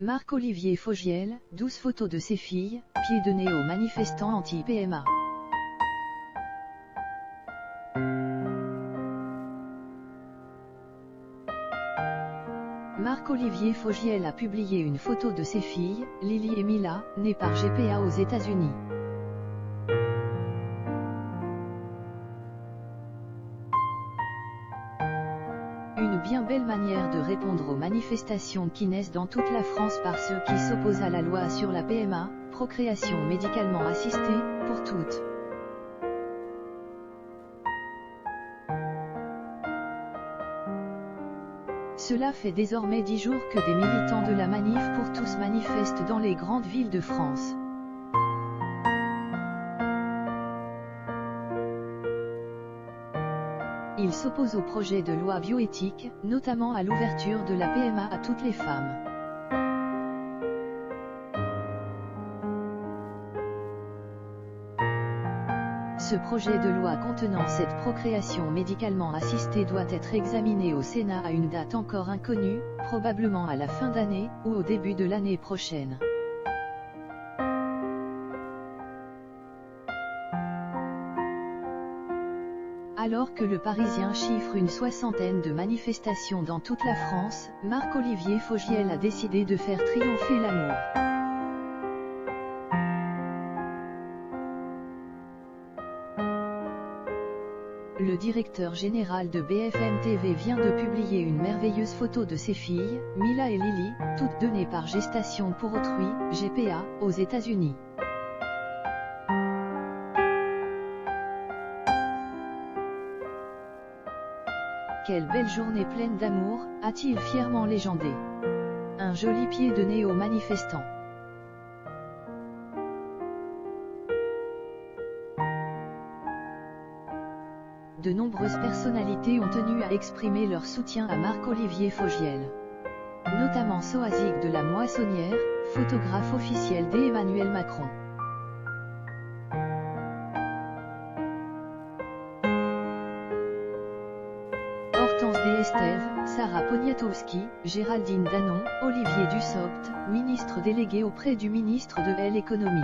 Marc-Olivier Fogiel, 12 photos de ses filles, pieds de nez aux manifestants anti-PMA. Marc-Olivier Fogiel a publié une photo de ses filles, Lily et Mila, nées par GPA aux États-Unis. Une bien belle manière de répondre aux manifestations qui naissent dans toute la France par ceux qui s'opposent à la loi sur la PMA, procréation médicalement assistée, pour toutes. Cela fait désormais 10 jours que des militants de la Manif pour tous manifestent dans les grandes villes de France. Ils s'opposent au projet de loi bioéthique, notamment à l'ouverture de la PMA à toutes les femmes. Ce projet de loi contenant cette procréation médicalement assistée doit être examiné au Sénat à une date encore inconnue, probablement à la fin d'année, ou au début de l'année prochaine. Alors que le Parisien chiffre une 60aine de manifestations dans toute la France, Marc-Olivier Fogiel a décidé de faire triompher l'amour. Le directeur général de BFM TV vient de publier une merveilleuse photo de ses filles, Mila et Lily, toutes deux nées par gestation pour autrui, GPA, aux États-Unis. Quelle belle journée pleine d'amour, a-t-il fièrement légendé. Un joli pied de nez aux manifestants. De nombreuses personnalités ont tenu à exprimer leur soutien à Marc-Olivier Fogiel. Notamment Soazig de la Moissonnière, photographe officiel d'Emmanuel Macron. Hortense Estève, Sarah Poniatowski, Géraldine Danon, Olivier Dussopt, ministre délégué auprès du ministre de l'Économie.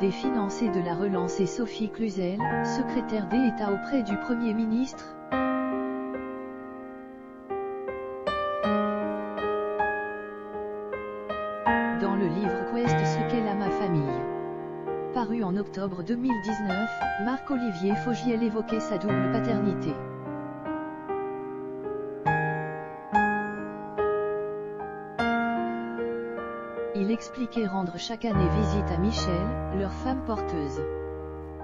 Des Finances et de la Relance et Sophie Cluzel, secrétaire d'État auprès du Premier ministre. Dans le livre Quest ce qu'est ma famille. Paru en octobre 2019, Marc-Olivier Fogiel évoquait sa double paternité. Il expliquait rendre chaque année visite à Michel, leur femme porteuse.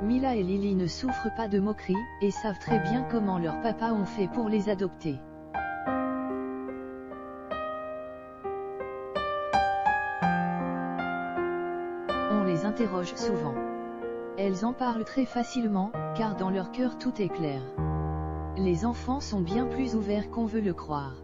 Mila et Lily ne souffrent pas de moqueries, et savent très bien comment leurs papas ont fait pour les adopter. On les interroge souvent. Elles en parlent très facilement, car dans leur cœur tout est clair. Les enfants sont bien plus ouverts qu'on veut le croire.